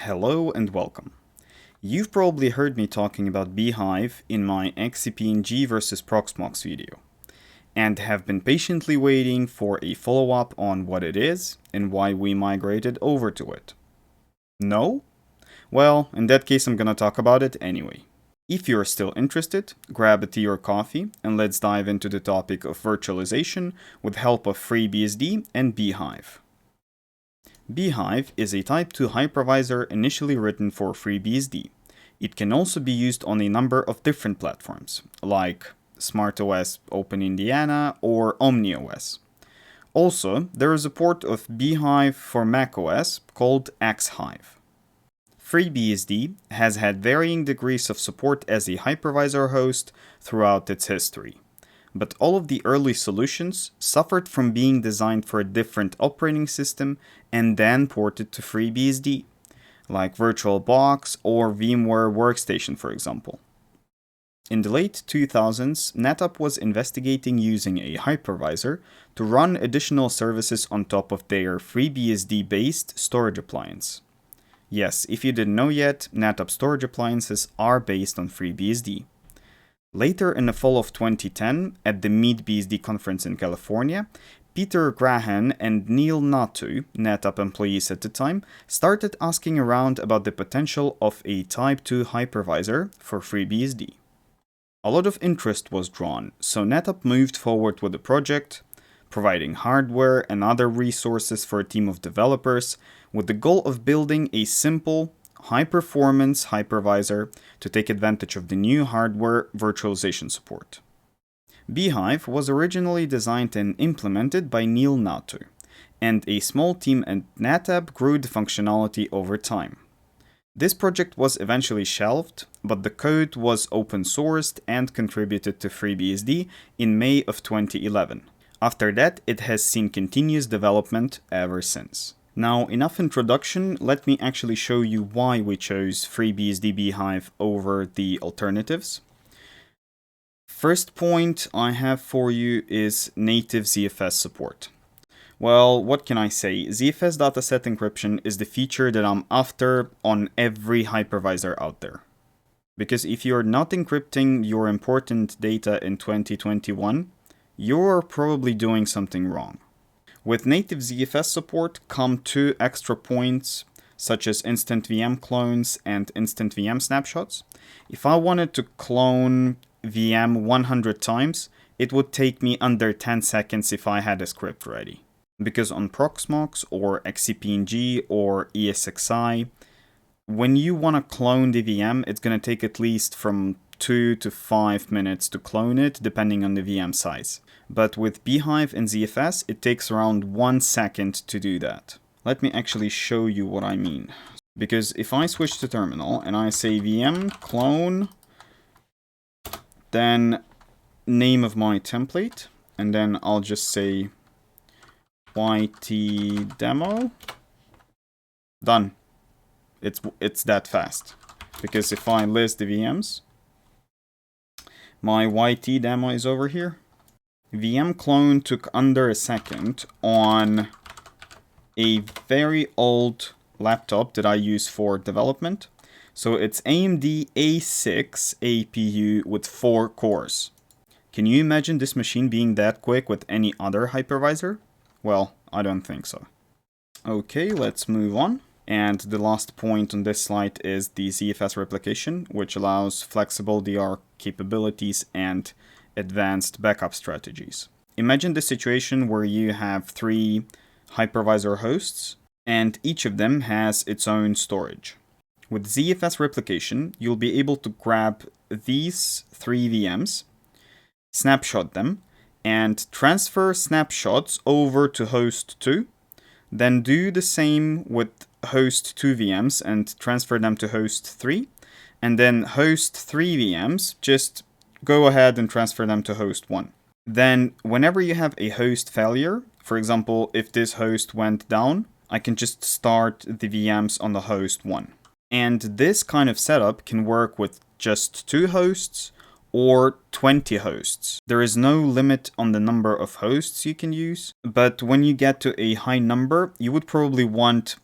Hello and welcome. You've probably heard me talking about Bhyve in my XCP-ng versus Proxmox video, and have been patiently waiting for a follow-up on what it is and why we migrated over to it. No? Well, in that case I'm gonna talk about it anyway. If you're still interested, grab a tea or coffee and let's dive into the topic of virtualization with help of FreeBSD and Bhyve. Bhyve is a Type 2 hypervisor initially written for FreeBSD. It can also be used on a number of different platforms, like SmartOS Open Indiana or OmniOS. Also, there is a port of Bhyve for macOS called xHyve. FreeBSD has had varying degrees of support as a hypervisor host throughout its history. But all of the early solutions suffered from being designed for a different operating system and then ported to FreeBSD, like VirtualBox or VMware Workstation, for example. In the late 2000s, NetApp was investigating using a hypervisor to run additional services on top of their FreeBSD-based storage appliance. Yes, if you didn't know yet, NetApp storage appliances are based on FreeBSD. Later in the fall of 2010, at the MeetBSD conference in California, Peter Graham and Neil Natu, NetApp employees at the time, started asking around about the potential of a Type 2 hypervisor for FreeBSD. A lot of interest was drawn, so NetApp moved forward with the project, providing hardware and other resources for a team of developers, with the goal of building a simple, high-performance hypervisor to take advantage of the new hardware virtualization support. Bhyve was originally designed and implemented by Neil Natu, and a small team at NetApp grew the functionality over time. This project was eventually shelved, but the code was open-sourced and contributed to FreeBSD in May of 2011. After that, it has seen continuous development ever since. Now, enough introduction, let me actually show you why we chose FreeBSD Bhyve over the alternatives. First point I have for you is native ZFS support. Well, what can I say? ZFS dataset encryption is the feature that I'm after on every hypervisor out there. Because if you're not encrypting your important data in 2021, you're probably doing something wrong. With native ZFS support come two extra points, such as instant VM clones and instant VM snapshots. If I wanted to clone VM 100 times, it would take me under 10 seconds if I had a script ready. Because on Proxmox or XCP-ng or ESXi, when you want to clone the VM, it's going to take at least from 2 to 5 minutes to clone it, depending on the VM size. But with Bhyve and ZFS, it takes around 1 second to do that. Let me actually show you what I mean. Because if I switch to terminal and I say VM clone, then name of my template, and then I'll just say YT demo, done. It's that fast. Because if I list the VMs, my YT demo is over here. VM clone took under a second on a very old laptop that I use for development. So it's AMD A6 APU with 4 cores. Can you imagine this machine being that quick with any other hypervisor? Well, I don't think so. Okay, let's move on. And the last point on this slide is the ZFS replication, which allows flexible DR capabilities and advanced backup strategies. Imagine the situation where you have 3 hypervisor hosts, and each of them has its own storage. With ZFS replication, you'll be able to grab these 3 VMs, snapshot them, and transfer snapshots over to host 2, then do the same with host 2 VMs and transfer them to host 3, and then host 3 VMs, just go ahead and transfer them to host 1. Then, whenever you have a host failure, for example, if this host went down, I can just start the VMs on the host 1. And this kind of setup can work with just 2 hosts or 20 hosts. There is no limit on the number of hosts you can use, but when you get to a high number, you would probably want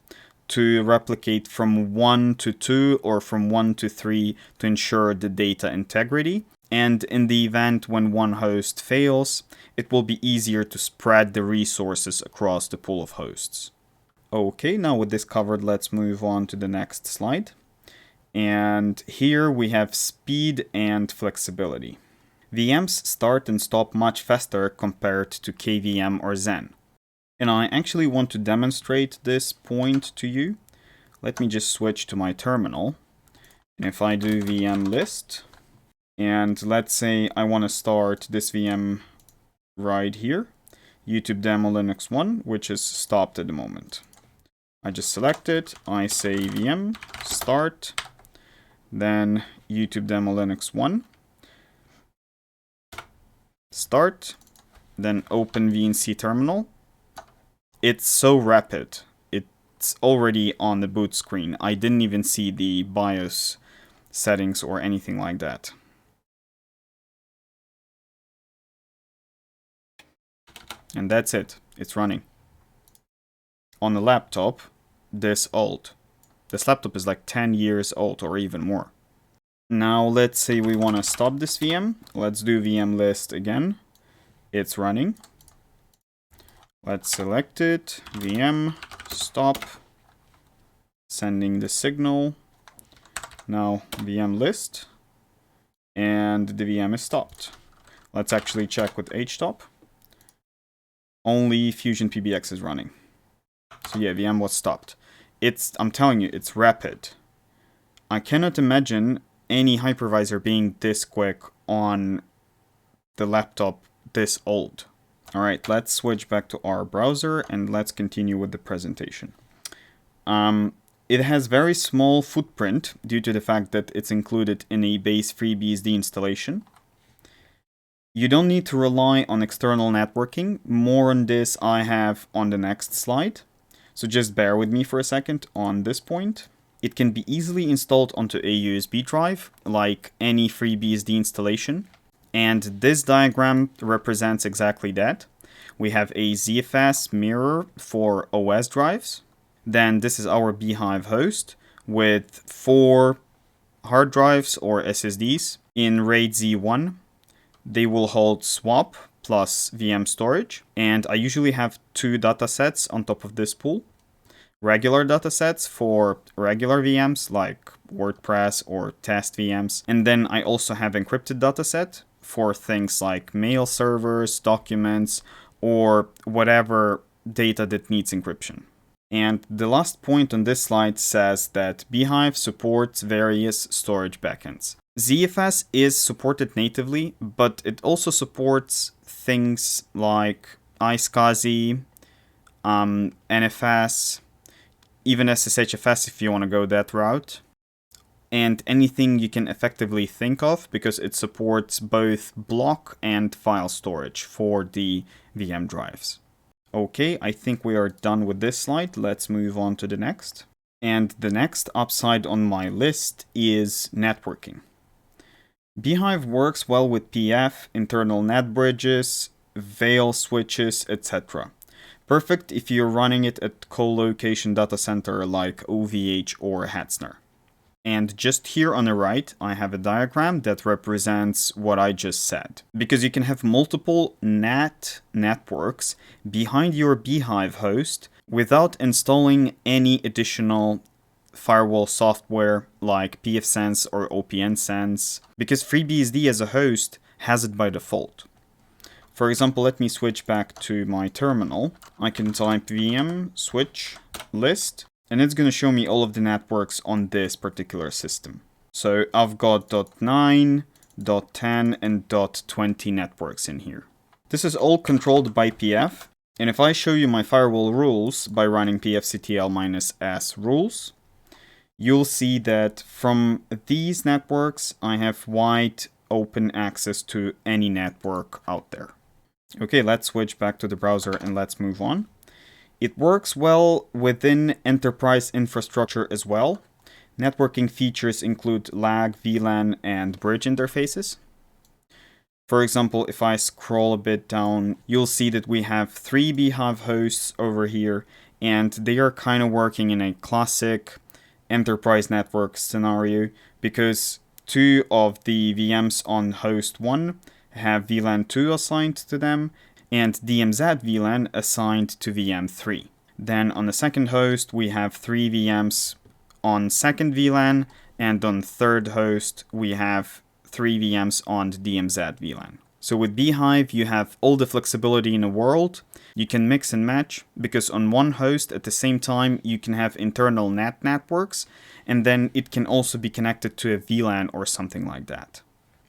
to replicate from 1 to 2 or from 1 to 3 to ensure the data integrity. And in the event when one host fails, it will be easier to spread the resources across the pool of hosts. Okay, now with this covered, let's move on to the next slide. And here we have speed and flexibility. VMs start and stop much faster compared to KVM or Xen. And I actually want to demonstrate this point to you. Let me just switch to my terminal. And if I do VM list, and let's say I want to start this VM right here, YouTube demo Linux 1, which is stopped at the moment. I just select it, I say VM start, then YouTube demo Linux 1, start, then open VNC terminal. It's so rapid. It's already on the boot screen. I didn't even see the BIOS settings or anything like that. And that's it. It's running. On the laptop, this old. This laptop is like 10 years old or even more. Now let's say we want to stop this VM. Let's do VM list again. It's running. Let's select it. VM stop. Sending the signal. Now VM list. And the VM is stopped. Let's actually check with htop. Only Fusion PBX is running. So yeah, VM was stopped. I'm telling you, it's rapid. I cannot imagine any hypervisor being this quick on the laptop this old. All right, let's switch back to our browser and let's continue with the presentation. It has very small footprint due to the fact that it's included in a base FreeBSD installation. You don't need to rely on external networking. More on this I have on the next slide. So just bear with me for a second on this point. It can be easily installed onto a USB drive, like any FreeBSD installation. And this diagram represents exactly that. We have a ZFS mirror for OS drives. Then this is our Bhyve host with 4 hard drives or SSDs in RAID Z1. They will hold swap plus VM storage. And I usually have 2 datasets on top of this pool. Regular datasets for regular VMs like WordPress or test VMs. And then I also have encrypted dataset for things like mail servers, documents, or whatever data that needs encryption. And the last point on this slide says that Bhyve supports various storage backends. ZFS is supported natively, but it also supports things like iSCSI, NFS, even SSHFS if you want to go that route, and anything you can effectively think of because it supports both block and file storage for the VM drives. Okay, I think we are done with this slide. Let's move on to the next. And the next upside on my list is networking. Bhyve works well with PF, internal net bridges, veil switches, etc. Perfect if you're running it at co-location data center like OVH or Hetzner. And just here on the right, I have a diagram that represents what I just said. Because you can have multiple NAT networks behind your Bhyve host without installing any additional firewall software like pfSense or OPNsense, because FreeBSD as a host has it by default. For example, let me switch back to my terminal. I can type VM switch list, and it's going to show me all of the networks on this particular system. So I've got .9, .10, and .20 networks in here. This is all controlled by PF, and if I show you my firewall rules by running pfctl-s rules, you'll see that from these networks, I have wide open access to any network out there. Okay, let's switch back to the browser and let's move on. It works well within enterprise infrastructure as well. Networking features include LAG, VLAN, and bridge interfaces. For example, if I scroll a bit down, you'll see that we have 3 Bhyve hosts over here and they are kind of working in a classic enterprise network scenario because 2 of the VMs on host 1 have VLAN 2 assigned to them and DMZ VLAN assigned to VM 3. Then on the second host, we have 3 VMs on second VLAN, and on third host, we have 3 VMs on DMZ VLAN. So with Bhyve, you have all the flexibility in the world. You can mix and match, because on one host at the same time, you can have internal NAT networks, and then it can also be connected to a VLAN or something like that.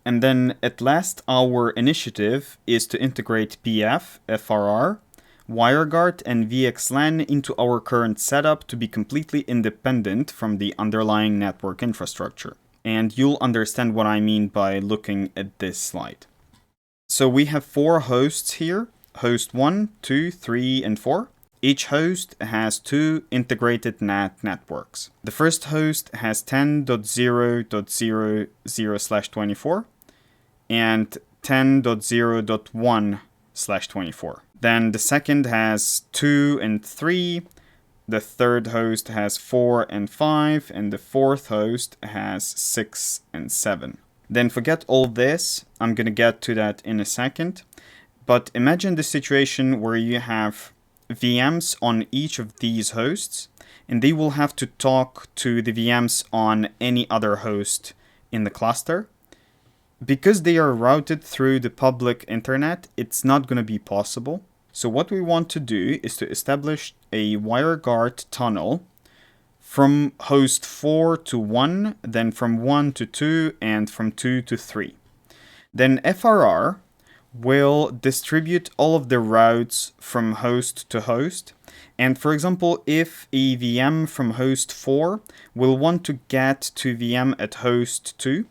And then at last, our initiative is to integrate PF, FRR, WireGuard, and VXLAN into our current setup to be completely independent from the underlying network infrastructure. And you'll understand what I mean by looking at this slide. So we have 4 hosts here, host 1, 2, 3, and 4. Each host has 2 integrated NAT networks. The first host has 10.0.00/24 and 10.0.1/24. Then the second has 2 and 3, the third host has 4 and 5, and the fourth host has 6 and 7. Then forget all this, I'm gonna get to that in a second. But imagine the situation where you have VMs on each of these hosts, and they will have to talk to the VMs on any other host in the cluster. Because they are routed through the public internet, it's not going to be possible. So what we want to do is to establish a WireGuard tunnel from host 4 to 1, then from 1 to 2, and from 2 to 3. Then FRR will distribute all of the routes from host to host. And for example, if a VM from host 4 will want to get to VM at host 2,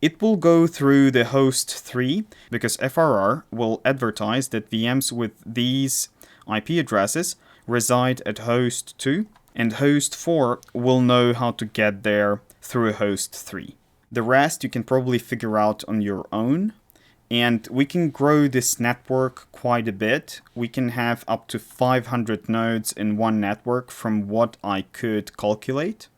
it will go through the host 3 because FRR will advertise that VMs with these IP addresses reside at host 2, and host 4 will know how to get there through host 3. The rest you can probably figure out on your own. And we can grow this network quite a bit. We can have up to 500 nodes in one network from what I could calculate.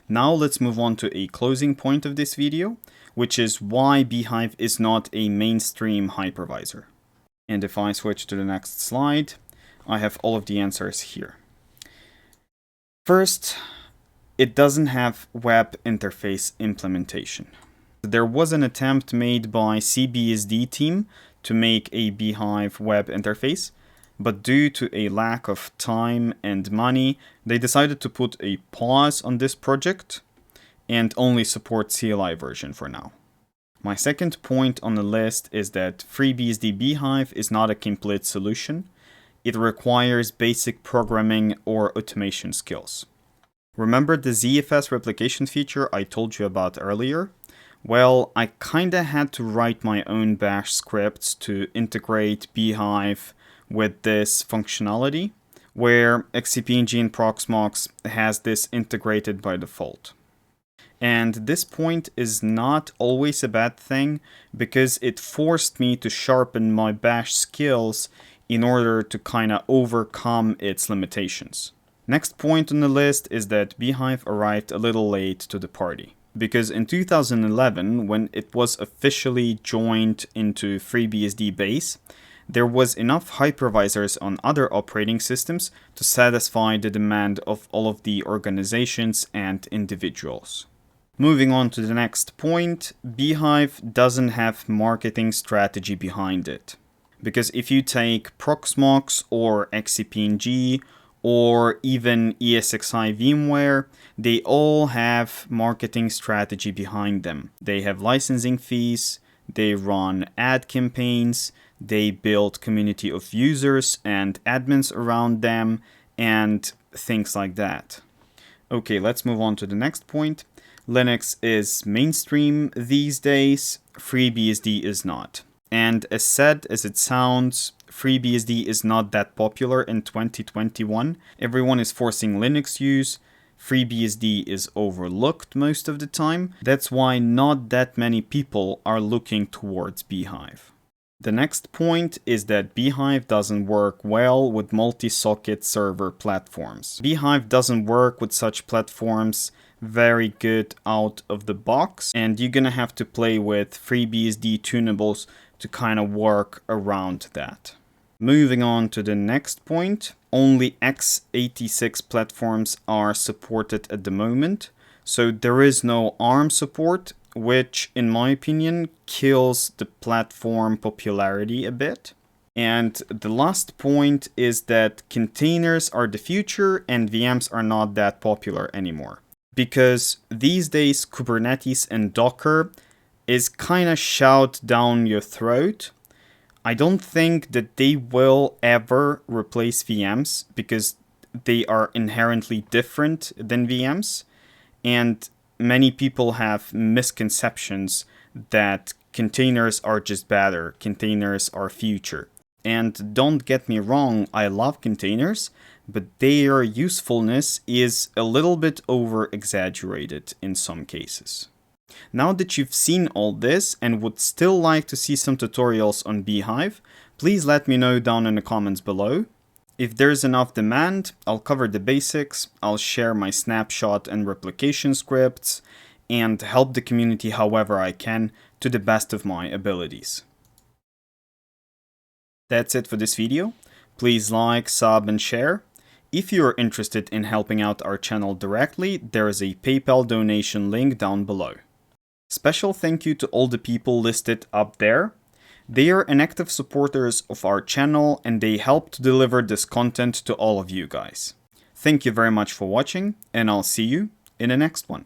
Now let's move on to a closing point of this video, which is why Bhyve is not a mainstream hypervisor. And if I switch to the next slide, I have all of the answers here. First, it doesn't have web interface implementation. There was an attempt made by FreeBSD team to make a Bhyve web interface, but due to a lack of time and money, they decided to put a pause on this project and only support CLI version for now. My second point on the list is that FreeBSD Bhyve is not a complete solution. It requires basic programming or automation skills. Remember the ZFS replication feature I told you about earlier? Well, I kinda had to write my own bash scripts to integrate Bhyve with this functionality, where XCP-ng and Proxmox has this integrated by default. And this point is not always a bad thing, because it forced me to sharpen my bash skills in order to kinda overcome its limitations. Next point on the list is that Bhyve arrived a little late to the party. Because in 2011, when it was officially joined into FreeBSD base, there was enough hypervisors on other operating systems to satisfy the demand of all of the organizations and individuals. Moving on to the next point, Bhyve doesn't have marketing strategy behind it. Because if you take Proxmox or XCP-ng or even ESXi VMware, they all have marketing strategy behind them. They have licensing fees, they run ad campaigns, they build community of users and admins around them, and things like that. Okay, let's move on to the next point. Linux is mainstream these days, FreeBSD is not. And as sad as it sounds, FreeBSD is not that popular in 2021. Everyone is forcing Linux use. FreeBSD is overlooked most of the time. That's why not that many people are looking towards Bhyve. The next point is that Bhyve doesn't work well with multi-socket server platforms. Bhyve doesn't work with such platforms very good out of the box, and you're gonna have to play with FreeBSD tunables to kind of work around that. Moving on to the next point, only x86 platforms are supported at the moment, so there is no ARM support, which in my opinion kills the platform popularity a bit. And the last point is that containers are the future and VMs are not that popular anymore. Because these days Kubernetes and Docker is kind of shoved down your throat. I don't think that they will ever replace VMs because they are inherently different than VMs. And many people have misconceptions that containers are just better, containers are future. And don't get me wrong, I love containers, but their usefulness is a little bit over-exaggerated in some cases. Now that you've seen all this and would still like to see some tutorials on Bhyve, please let me know down in the comments below. If there's enough demand, I'll cover the basics, I'll share my snapshot and replication scripts, and help the community however I can to the best of my abilities. That's it for this video. Please like, sub, and share. If you're interested in helping out our channel directly, there is a PayPal donation link down below. Special thank you to all the people listed up there. They are active supporters of our channel and they help to deliver this content to all of you guys. Thank you very much for watching, and I'll see you in the next one.